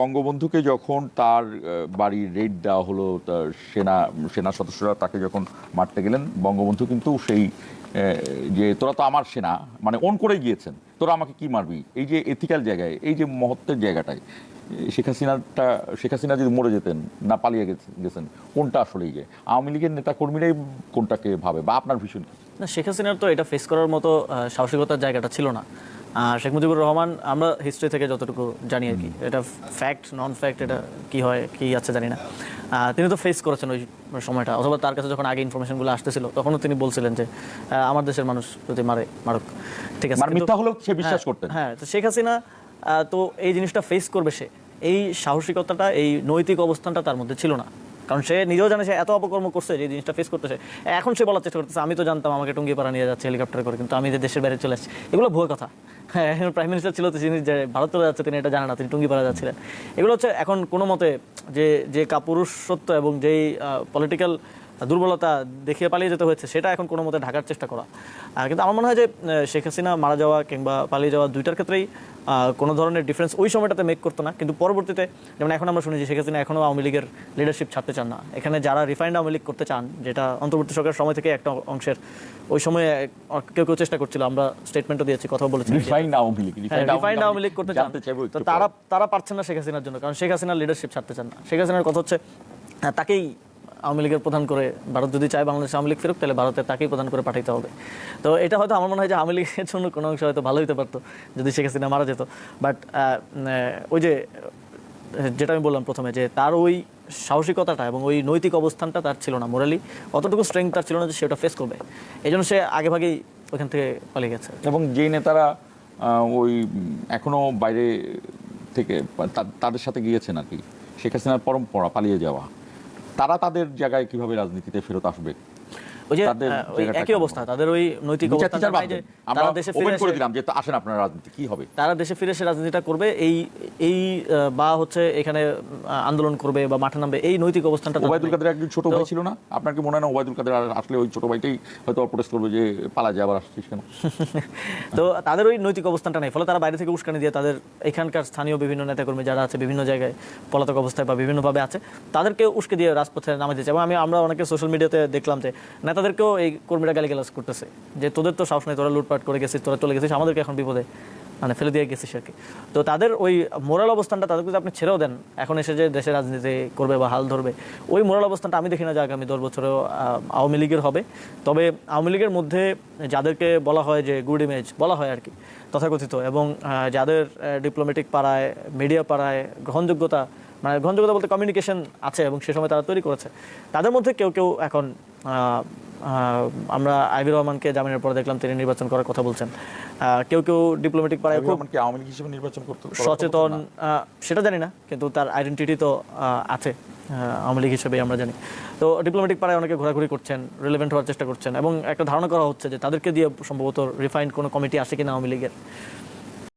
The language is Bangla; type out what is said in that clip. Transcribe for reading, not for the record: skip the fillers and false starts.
বঙ্গবন্ধুকে যখন তার বাড়ির রেড দেওয়া হলো, তার সেনা সদস্যরা তাকে যখন মারতে গেলেন, বঙ্গবন্ধু কিন্তু সেই যে তোরা তো আমার সেনা, মানে অন করে গিয়েছেন, তোরা আমাকে কি মারবি, এই যে এথিক্যাল জায়গায়, এই যে মহত্বের জায়গাটায় শেখ হাসিনা যদি মরে যেতেন, না পালিয়ে গেছেন, কোনটা আসলে যে আওয়ামী লীগের নেতা কর্মীরাই কোনটাকে ভাবে, বা আপনার ভীষণ কি? না, শেখ হাসিনার তো এটা ফেস করার মতো সাহসিকতার জায়গাটা ছিল না। শেখ মুজিবুর রহমান, আমরা হিস্ট্রি থেকে যতটুকু জানি আর কি, এটা ফ্যাক্ট নন ফ্যাক্ট এটা কি হয় কি আছে জানি না, তিনি তো ফেস করেছেন ওই সময়টা, অথবা তার কাছে যখন আগে ইনফরমেশনগুলো আসতেছিল তখনও তিনি বলছিলেন যে আমার দেশের মানুষ যদি মারুক, ঠিক আছে, মিথ্যা হলেও সে বিশ্বাস করতেন। হ্যাঁ, তো শেখ হাসিনা তো এই জিনিসটা ফেস করবে, সে এই সাহসিকতাটা, এই নৈতিক অবস্থানটা তার মধ্যে ছিল না। কারণ সে নিজেও জানে সে এত অপকর্ম করছে যে জিনিসটা ফেস করতেছে। এখন সে বলার চেষ্টা করতেছে আমি তো জানতাম আমাকে টুঙ্গিপাড়া নিয়ে যাচ্ছে হেলিকপ্টার করে, কিন্তু আমি যে দেশের বাইরে চলে আসছি, এগুলো ভুয়ো কথা। হ্যাঁ, প্রাইম মিনিস্টার ছিল তো, যিনি যে ভারত চলে যাচ্ছে তিনি এটা জানেন না, তিনি টুঙ্গিপাড়া যাচ্ছিলেন। এগুলো হচ্ছে এখন কোনো মতে যে কাপুরুষত্ব এবং যেই পলিটিক্যাল দুর্বলতা দেখিয়ে পালিয়ে যেতে হয়েছে, সেটা এখন কোনো মতে ঢাকার চেষ্টা করা। কিন্তু আমার মনে হয় যে শেখ হাসিনা মারা যাওয়া কিংবা পালিয়ে যাওয়া দুইটার ক্ষেত্রেই কোনো ধরনের ডিফারেন্স ওই সময়টাতে মেক করতো না। কিন্তু পরবর্তীতে যেমন এখন আমরা শুনি যে শেখ হাসিনা এখনও আওয়ামী লীগের লিডারশিপ ছাড়তে চান না। এখানে যারা রিফাইন্ড আওয়ামী লীগ করতে চান, যেটা অন্তর্বর্তী সরকারের সময় থেকে একটা অংশের ওই সময়ে কেউ চেষ্টা করছিল, আমরা স্টেটমেন্টও দিয়েছি, কথা বলেছি, রিফাইন্ড আওয়ামী লীগ করতে চান, তো তারা পারছেন না শেখ হাসিনার জন্য, কারণ শেখ হাসিনার লিডারশিপ ছাড়তে চান না। শেখ হাসিনার কথা হচ্ছে তাকেই আওয়ামী লীগের প্রধান করে, ভারত যদি চায় বাংলাদেশ আওয়ামী লীগ ফেরুক, তাহলে ভারতের তাকেই প্রধান করে পাঠাইতে হবে। তো এটা হয়তো আমার মনে হয় যে আওয়ামী লীগের জন্য কোনো অংশ হয়তো ভালো হতে পারতো যদি শেখ হাসিনা মারা যেত। বাট ওই যেটা আমি বললাম প্রথমে, যে তার ওই সাহসিকতাটা এবং ওই নৈতিক অবস্থানটা তার ছিল না, মোরালি অতটুকু স্ট্রেংথ তার ছিল না যে সেটা ফেস করবে। এই জন্য সে আগেভাগেই ওইখান থেকে পালিয়ে গেছে। এবং যেই নেতারা ওই এখনো বাইরে থেকে তাদের সাথে গিয়েছেন আর কি, শেখ হাসিনার পরম্পরা পালিয়ে যাওয়া, তারা তাদের জায়গায় কিভাবে রাজনীতিতে ফেরত আসবে? ওই যে একই অবস্থা, তাদের ওই নৈতিক অবস্থানটা নাই যে তারা দেশে ফিরে করে দিলাম যে আসেন আপনার রাজনীতি কি হবে, তারা দেশে ফিরে এসে রাজনীতিটা করবে, এই বা হচ্ছে এখানে আন্দোলন করবে বা মাঠে নামবে, এই নৈতিক অবস্থানটা। ওবায়দুল কাদের একজন ছোট ভাই ছিল না, আপনার কি মনে হয় না ওবায়দুল কাদের আসলে ওই ছোট ভাইটাই হয়তো প্রোটেস্ট করবে যে পালা যায় আবার আসছিস কেন? তো তাদের ওই নৈতিক অবস্থানটা নেই, ফলে তারা বাইরে থেকে উস্কানি দিয়ে তাদের এখানকার স্থানীয় বিভিন্ন নেতাকর্মী যারা আছে বিভিন্ন জায়গায় পলাতক অবস্থায় বা বিভিন্নভাবে আছে, তাদেরকে উস্কে দিয়ে রাজপথে নামে দিয়েছে। এবং আমরা অনেকে সোশ্যাল মিডিয়াতে দেখলাম যে নেতাদেরকেও এই কর্মীরা গালিগালাজ করতেছে যে তোদের তো সাহস নেই, তোরা লুটপাট করে গেছিস, তোরা চলে গেছিস, আমাদেরকে এখন বিপদে মানে ফেলে দিয়ে গেছিস আর কি। তো তাদের ওই মোরাল অবস্থানটা তাদের যদি আপনি ছেড়েও দেন, এখন এসে যে দেশের রাজনীতি করবে বা হাল ধরবে, ওই মোরাল অবস্থানটা আমি দেখি না যে আগামী 10 বছরেও আওয়ামী লীগের হবে। তবে আওয়ামী লীগের মধ্যে যাদেরকে বলা হয় যে গুড ইমেজ বলা হয় আর কি তথাকথিত, এবং যাদের ডিপ্লোম্যাটিক পাড়ায়, মিডিয়া পাড়ায় গ্রহণযোগ্যতা, মানে গ্রহণযোগ্যতা বলতে কমিউনিকেশন আছে এবং সে সময় তারা তৈরি করেছে, তাদের মধ্যে কেউ এখন আমরা আইভি রহমানকে জামিনের পরে দেখলাম তিনি নির্বাচন করার কথা বলছেন। কেউ ডিপ্লোম্যাটিক পাড়ায় খুব আওয়ামী লীগ হিসেবে নির্বাচন করতে সচেতন, সেটা জানি না, কিন্তু তার আইডেন্টিটি তো আছে আওয়ামী লীগ হিসেবে আমরা জানি। তো ডিপ্লোম্যাটিক পাড়ায় অনেকে ঘোরাঘুরি করছেন, রিলেভেন্ট হওয়ার চেষ্টা করছেন, এবং একটা ধারণা করা হচ্ছে যে তাদেরকে দিয়ে সম্ভবত রিফাইন্ড কোনো কমিটি আসে কিনা আওয়ামী লীগের।